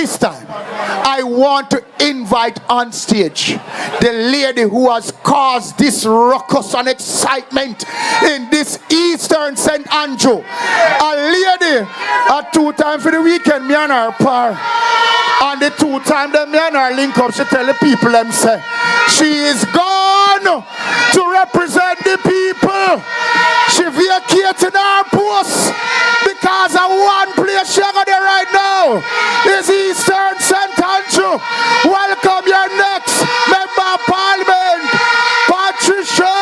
This time, I want to invite on stage the lady who has caused this ruckus and excitement in this Eastern St. Andrew. A lady, a 2 times for the weekend, me and her par. And the 2 times that me and her link up, she tell the people them say, she is gone to represent the people. She vacated her post because of one place she got there right now is Eastern St. Andrew. Welcome your next member of Parliament, Patricia.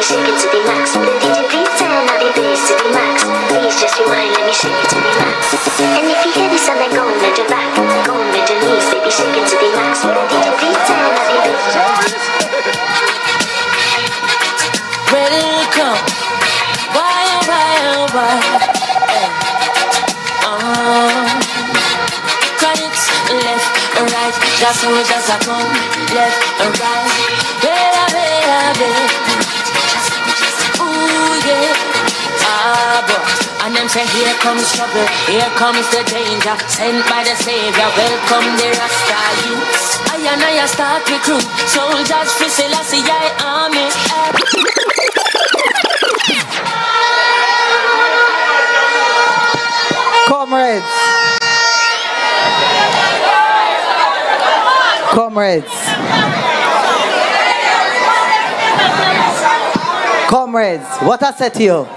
Shake it to the max, put it to the 10, I'll be bass to the max. Please just rewind, let me shake it to the max. And if you hear this, I'm like, go on with your back, go on with your knees, baby, shake it to the max. Put it to the 10, I'll be bass. Welcome, why? Chronics, left and right, just how it does I come, left and right. Better. And them say here comes trouble, here comes the danger, sent by the Savior, welcome the Rasta youths. I start recruit, soldiers for Selassie army. Comrades, what I said to you,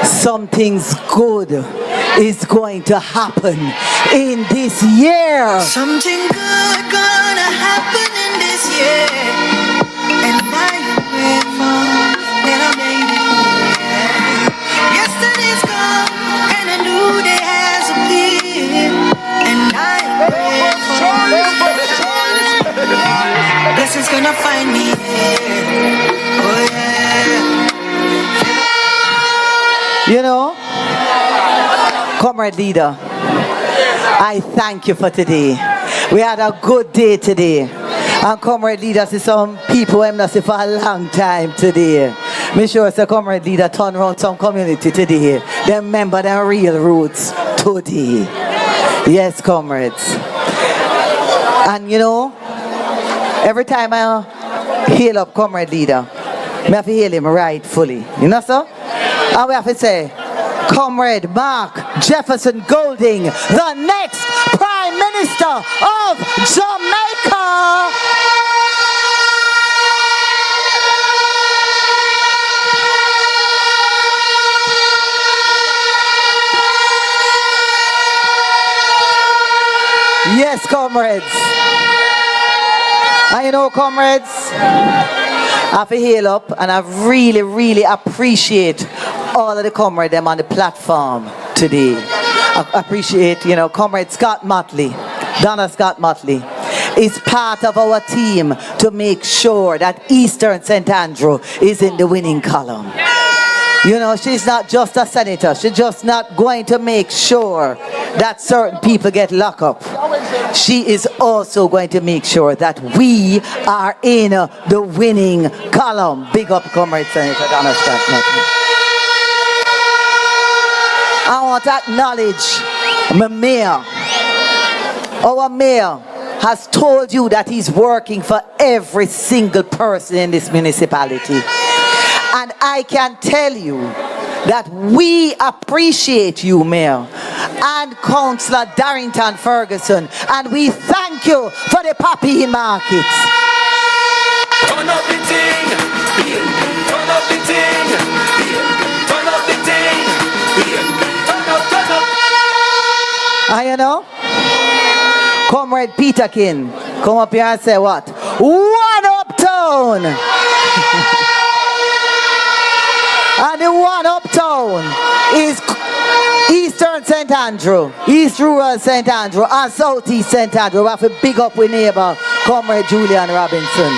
something's good is going to happen in this year. Something good gonna happen in this year, and I am grateful that I made it. Yesterday's gone and a new day has appeared, and I am grateful. Blessings gonna find me here. Oh yeah. You know, Comrade Leader, I thank you for today. We had a good day today. And Comrade Leader, see some people I'm not see for a long time today. Make sure it's a Comrade Leader turn around some community today. They remember their real roots today. Yes, comrades. And you know, every time I hail up Comrade Leader, I have to hail him rightfully. You know, so? And we have to say, Comrade Mark Jefferson Golding, the next Prime Minister of Jamaica. Yes, comrades. And you know, comrades, I have to hail up, and I really appreciate all of the comrades them on the platform today. I appreciate, you know, Comrade Scott Motley, Donna Scott Motley, is part of our team to make sure that Eastern St. Andrew is in the winning column. You know, she's not just a senator. She's just not going to make sure that certain people get locked up. She is also going to make sure that we are in the winning column. Big up, Comrade Senator Donna Scott Motley. I want to acknowledge my mayor. Our mayor has told you that he's working for every single person in this municipality. And I can tell you that we appreciate you, Mayor, and Councillor Darrington Ferguson, and we thank you for the Papine market. Turn up the thing, turn up the thing, turn up the thing, turn up. And you know, Comrade Peterkin, come up here and say what? One uptown! And the one uptown is Eastern St. Andrew, East Rural St. Andrew, and Southeast St. Andrew. We have to big up with neighbor, Comrade Julian Robinson.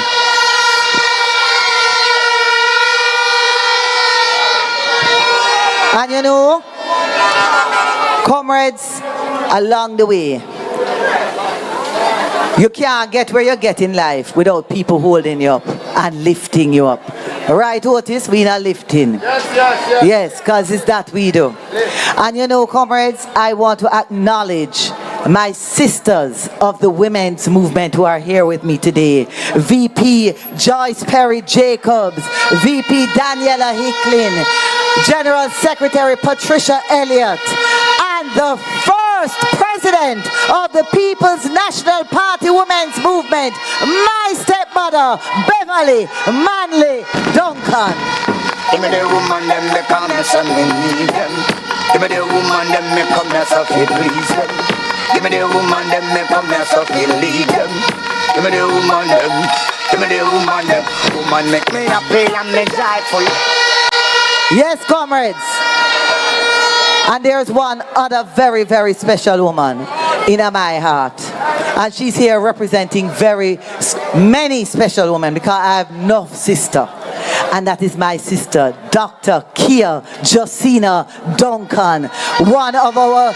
And you know, comrades, along the way, you can't get where you get in life without people holding you up and lifting you up. Right, Otis? We not lifting. Yes, because it's that we do. And you know, comrades, I want to acknowledge my sisters of the women's movement who are here with me today. VP Joyce Perry Jacobs, VP Daniela Hicklin, General Secretary Patricia Elliott, and the first president of the People's National Party Women's Movement, my stepmother, Beverly Manley Duncan. Give me the woman, them they come here, so me need them. Give me the woman, them me come here, so me please them. Give me the woman, them me come here, so me lead them. Give me the woman, them. Give me the woman, them. Woman make me happy and me joyful. Yes, comrades. And there's one other very, very special woman in my heart. And she's here representing very many special women because I have no sister. And that is my sister, Dr. Kia Josina Duncan. One of our,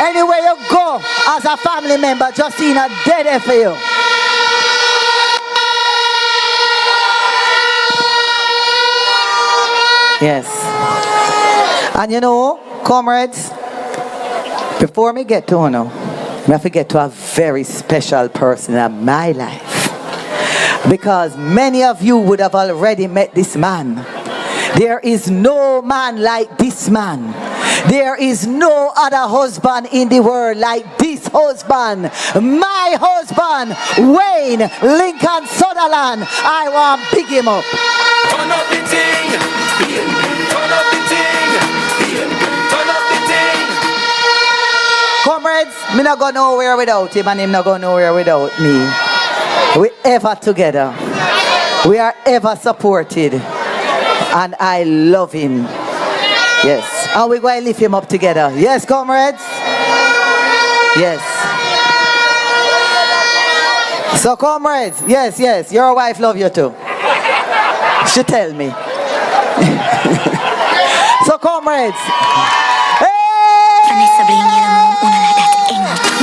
anywhere you go as a family member, Josina, dead for you. Yes. And you know, comrades, before me get to Uno, I have to get to a very special person in my life. Because many of you would have already met this man. There is no man like this man. There is no other husband in the world like this husband. My husband, Wayne Duncan-Sutherland. I want to pick him up. Turn up the thing. Turn up the thing. Turn up the thing. Comrades, me not go nowhere without him and him not go nowhere without me. We ever together. We are ever supported. And I love him. Yes. And we're going to lift him up together. Yes, comrades? Yes. So, comrades, yes, your wife love you too. She tell me. So, comrades.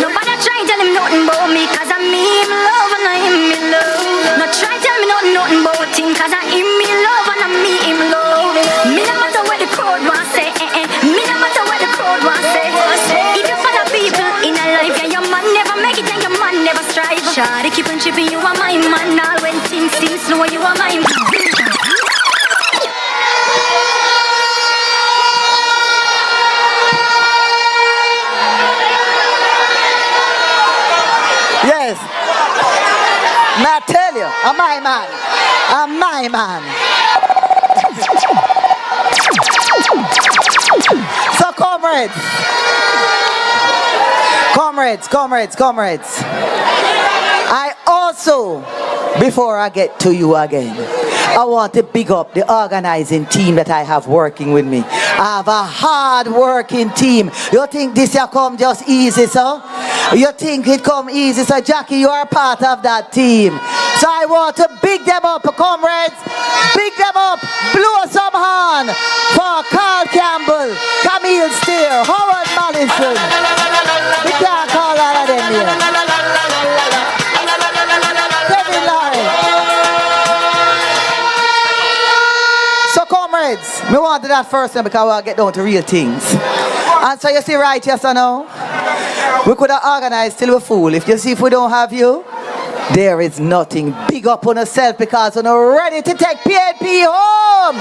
Nobody try tell him nothing about me, cause I'm me him love and I him me love. No try tell me nothing about him, cause I him me love and I me him love. Me no matter what the crowd want say, me no matter what the crowd want say. If you follow people in a life, yeah, your man never make it and your man never strive. Shawty keep on tripping, you are my man. All when things seem slow, you are my man. Yes. Now I tell you, I'm my man. I'm my man. So comrades. I also, before I get to you again, I want to big up the organizing team that I have working with me. I have a hard working team. You think this here come just easy, sir? You think it come easy, so Jackie, you are part of that team. So I want to big them up, comrades. Big them up. Blow some horn for Carl Campbell, Camille Steer, Howard Mallinson. We can't call all of them here. Kevin Laurie. So comrades, me want to do that first one because we'll get down to real things. And so you see right, yes or no? We could have organized till we're full. If you see if we don't have you, there is nothing. Big up on yourself because we're not ready to take PNP home.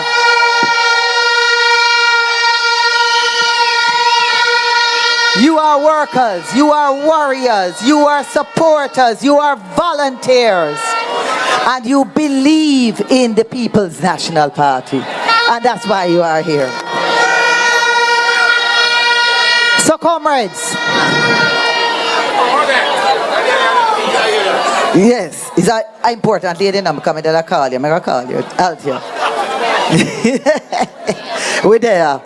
You are workers, you are warriors, you are supporters, you are volunteers. And you believe in the People's National Party. And that's why you are here. So comrades, yes, it's an important lady now coming that I call you. I'm going to call you. Out here. We're there.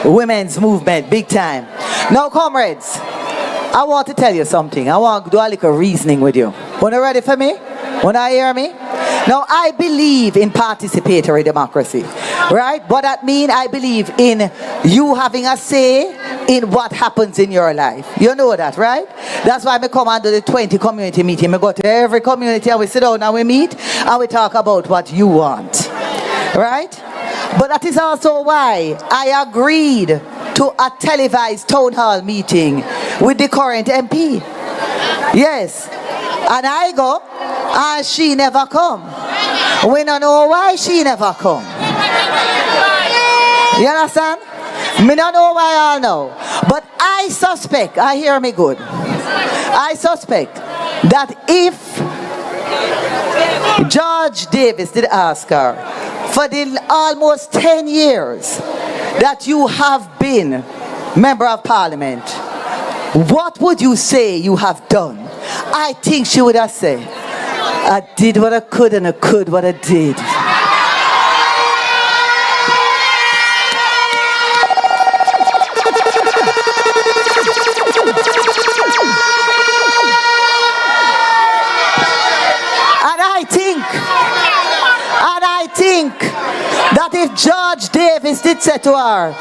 Women's movement, big time. Now comrades, I want to tell you something. I want to do a little reasoning with you. Wanna ready for me? Wanna hear me? Now, I believe in participatory democracy, right? What that means, I believe in you having a say in what happens in your life. You know that, right? That's why I come under the 20 community meeting. I go to every community and we sit down and we meet and we talk about what you want, right? But that is also why I agreed to a televised town hall meeting with the current MP. Yes. And I go, and she never come. We don't know why she never come. You understand? Me don't know why I know. But I suspect, I hear me good. I suspect that if Judge Davis did ask her for the almost 10 years that you have been member of parliament, what would you say you have done? I think she would have said, I did what I could and I could what I did. And I think that if Judge Davis did say to her,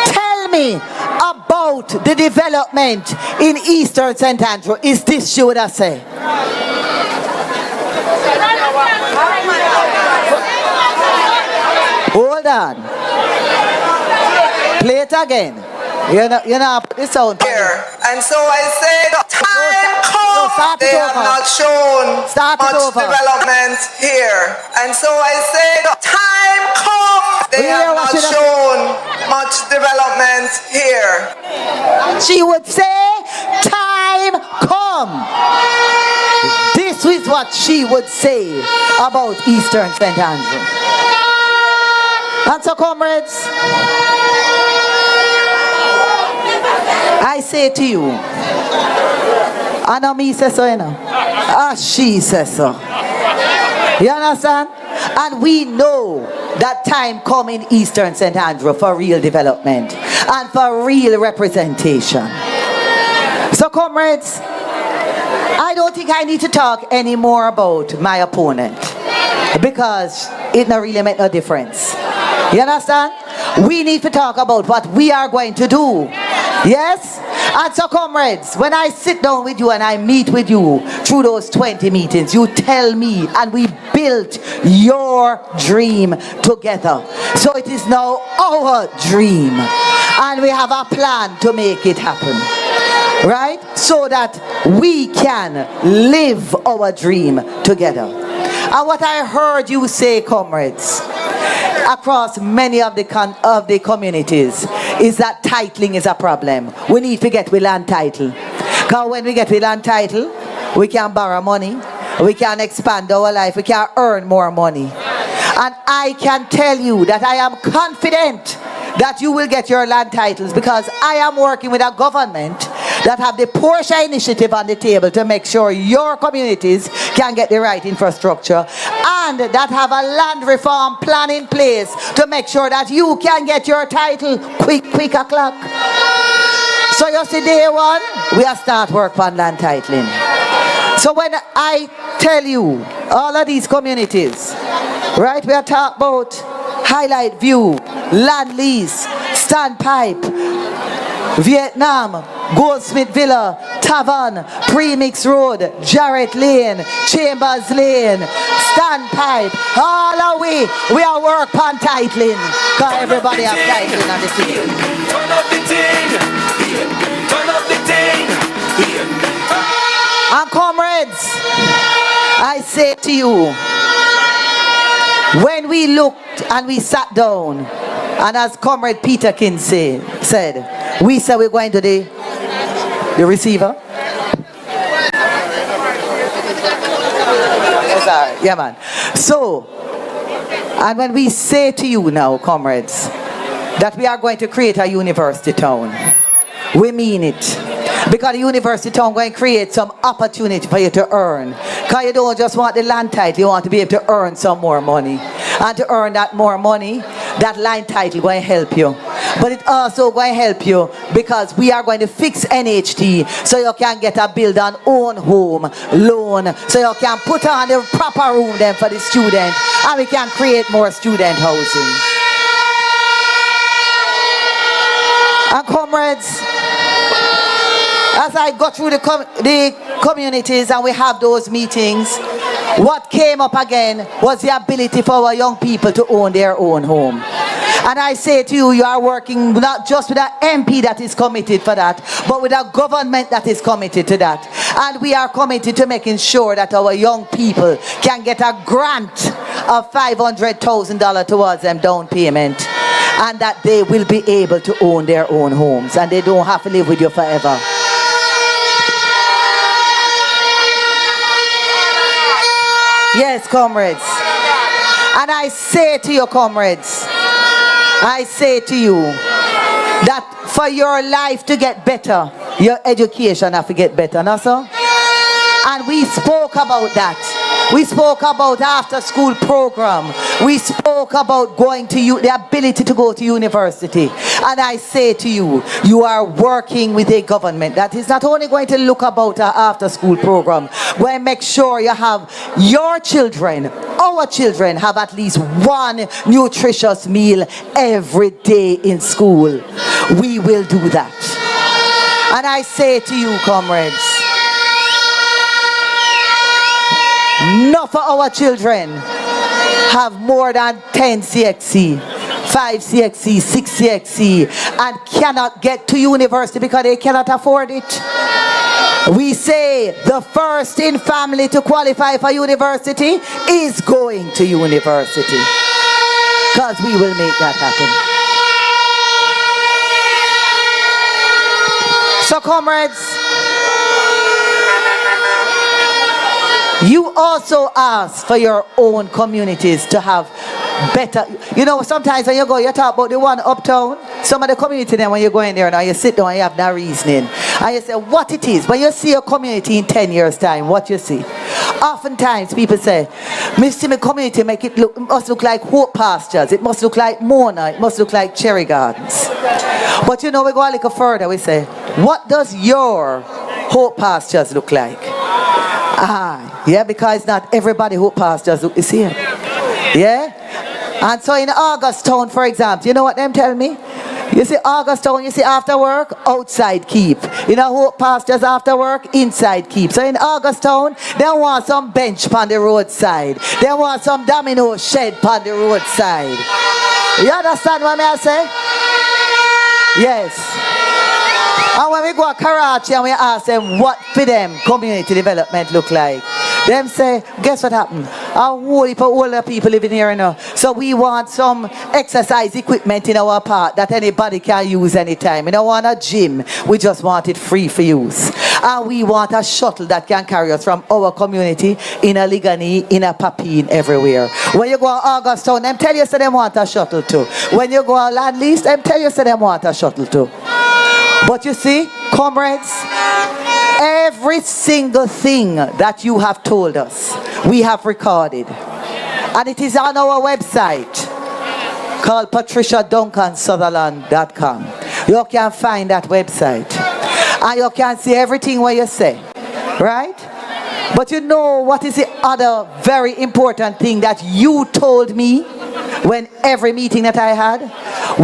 tell me about the development in Eastern St. Andrew, is this she would have said? Hold on. Play it again. You know, put this sound here. And so I said, time comes. They have not shown much development here. And so I said, time comes. They have not shown much development here. She would say, time come. This is what she would say about Eastern St. Andrew. And so, comrades, I say to you, I know me says so, you know. She says so. You understand? And we know that time come in Eastern St. Andrew for real development and for real representation. So, comrades, I don't think I need to talk anymore about my opponent because it not really make no difference. You understand? We need to talk about what we are going to do. Yes? And so, comrades, when I sit down with you and I meet with you through those 20 meetings, you tell me, and we built your dream together. So it is now our dream. And we have a plan to make it happen. Right? So that we can live our dream together. And what I heard you say, comrades, across many of the communities, is that titling is a problem. We need to get with land title. Because when we get with land title, we can borrow money, we can expand our life, we can earn more money. And I can tell you that I am confident that you will get your land titles because I am working with a government that have the Porsche initiative on the table to make sure your communities can get the right infrastructure and that have a land reform plan in place to make sure that you can get your title quick o'clock. So you see, day one, we are start work on land titling. So when I tell you all of these communities, right, we are talking about Highlight View, Land Lease, Standpipe, Vietnam, Goldsmith Villa, Tavern, Premix Road, Jarrett Lane, Chambers Lane, Standpipe, all the way. We are work on titling. Because everybody have titling on the team. Turn up the thing. Turn up the thing. And comrades, I say to you, when we looked and we sat down, and as Comrade Peterkin said, we said we're going to the receiver. Yeah, man. So, and when we say to you now, comrades, that we are going to create a university town, we mean it. Because the university town going to create some opportunity for you to earn. Because you don't just want the land title, you want to be able to earn some more money. And to earn that more money, that land title going to help you. But it also going to help you because we are going to fix NHT so you can get a build on own home loan so you can put on the proper room then for the student and we can create more student housing. And comrades, as I go through the communities and we have those meetings, what came up again was the ability for our young people to own their own home. And I say to you, you are working not just with an MP that is committed for that, but with a government that is committed to that. And we are committed to making sure that our young people can get a grant of $500,000 towards them down payment. And that they will be able to own their own homes. And they don't have to live with you forever. Yes, comrades. And I say to you, comrades, I say to you that for your life to get better, your education have to get better, no sir? And we spoke about that. We spoke about after school program. We spoke about going to the ability to go to university. And I say to you, you are working with a government that is not only going to look about our after school program, but make sure you have your children, our children have at least one nutritious meal every day in school. We will do that. And I say to you, comrades, enough for our children have more than 10 CXC, 5 CXC, 6 CXC, and cannot get to university because they cannot afford it. We say the first in family to qualify for university is going to university. Because we will make that happen. So comrades, you also ask for your own communities to have better. You know, sometimes when you go, you talk about the one uptown. Some of the community then when you go in there now, you sit down and you have no reasoning. And you say what it is. When you see a community in 10 years' time, what you see? Oftentimes people say, Mr. My community make it look, it must look like Hope Pastures. It must look like Mona. It must look like Cherry Gardens. But you know, we go a little further. We say, what does your Hope Pastures look like? Yeah, because not everybody who pastors look the same. Yeah? And so in Augustown, for example, you know what them tell me? You see Augustown, you see after work, outside keep. You know who pastors after work? Inside keep. So in Augustown, they want some bench on the roadside. They want some domino shed on the roadside. You understand what I say? Yes. And when we go to Karachi and we ask them what for them community development look like, them say, guess what happened? A whole heap of older people living here now. So we want some exercise equipment in our park that anybody can use anytime. We don't want a gym. We just want it free for use. And we want a shuttle that can carry us from our community in a Ligani, in a Papine, everywhere. When you go to Augustown, them tell you so they want a shuttle too. When you go to Land Lease, them tell you so they want a shuttle too. But you see, comrades, every single thing that you have told us, we have recorded. And it is on our website called patriciaduncansutherland.com. You can find that website. And you can see everything what you say. Right? But you know what is the other very important thing that you told me when every meeting that I had?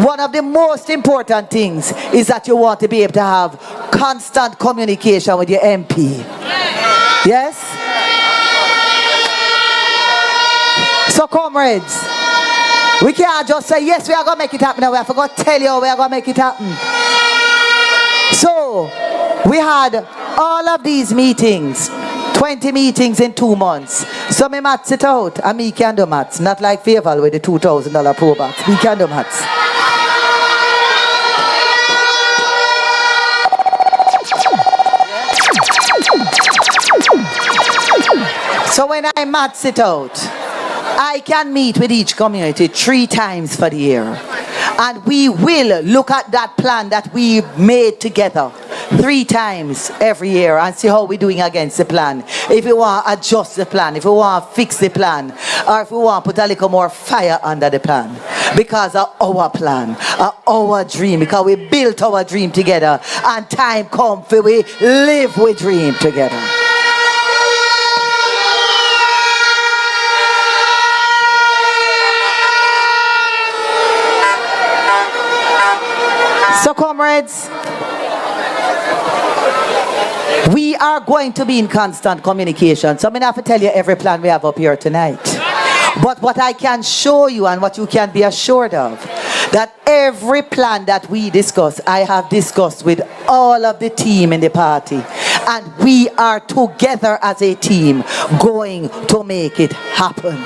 One of the most important things is that you want to be able to have constant communication with your MP. Yes? So comrades, we can't just say, yes, we are going to make it happen. We have to go tell you we are going to make it happen. So, we had all of these meetings, 20 meetings in 2 months. So me maths it out, and me can do maths. Not like Faval with the $2,000 pro box. Me can do maths. So when I maths it out, I can meet with each community 3 times for the year. And we will look at that plan that we made together 3 times every year and see how we're doing against the plan. If we want to adjust the plan, if we want to fix the plan, or if we want to put a little more fire under the plan. because of our plan, our dream, because we built our dream together, and time come for we live we dream together. So comrades, we are going to be in constant communication. So I'm going to have to tell you every plan we have up here tonight. But what I can show you and what you can be assured of, that every plan that we discuss, I have discussed with all of the team in the party. And we are together as a team going to make it happen.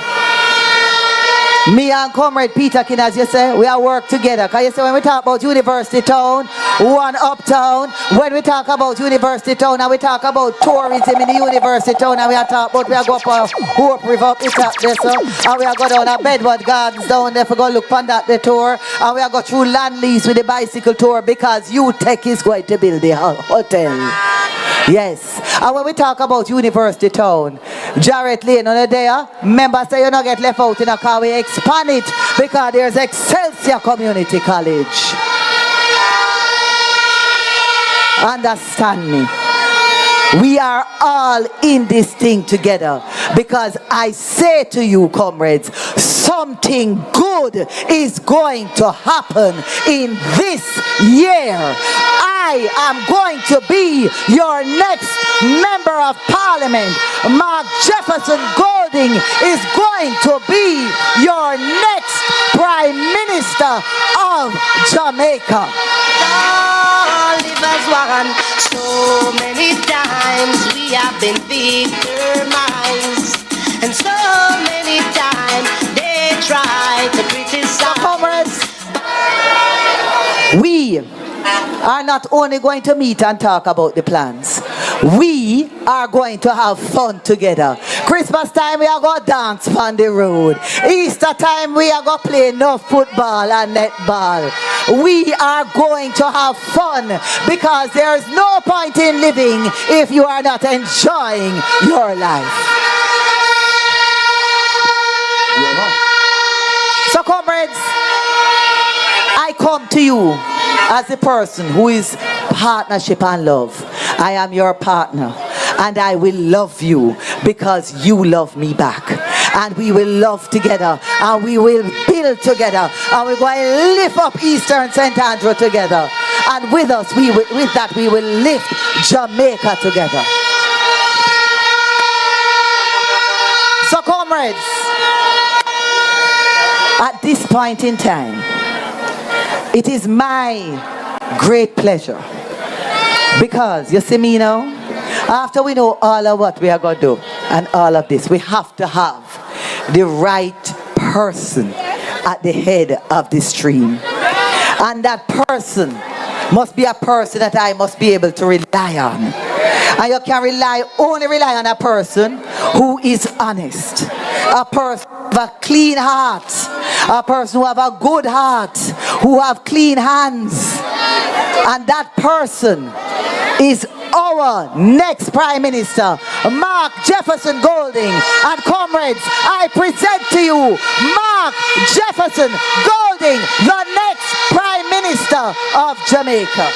Me and Comrade Peter King, as you say, we are work together. Because you say when we talk about University Town, one uptown, when we talk about University Town and we talk about tourism in the University Town, and we are talk about we are go up Hope River up the top there, so, and we are go down at Bedford Gardens down there for go look on that the tour, and we are go through land lease with the bicycle tour because UTech is going to build the hotel. Yes. And when we talk about University Town, Jarrett Lane on the day, members say you not get left out in a car. We expand it because there's Excelsior Community College. Understand me. We are all in this thing together because I say to you, comrades, something good is going to happen in this year. I am going to be your next member of parliament. Mark Jefferson Golding is going to be your next prime minister of Jamaica. Oliver's wagon. So many times we have been victimized, and so many times they try to criticize. Comrades, we are not only going to meet and talk about the plans, we are going to have fun together. Christmas time we are going to dance on the road. Easter time we are going to play enough football and netball. We are going to have fun because there is no point in living if you are not enjoying your life. So comrades, I come to you as a person who is partnership and love. I am your partner and I will love you because you love me back. And we will love together and we will build together and we're going to lift up Eastern St. Andrew together. And with us, with that we will lift Jamaica together. So comrades, at this point in time, it is my great pleasure because you see me now, after we know all of what we are going to do and all of this, we have to have the right person at the head of the stream. And that person must be a person that I must be able to rely on. And you can only rely on a person who is honest, a person with a clean heart, a person who have a good heart, who have clean hands. And that person is our next Prime Minister, Mark Jefferson Golding. And comrades, I present to you Mark Jefferson Golding, the next Prime Minister of Jamaica.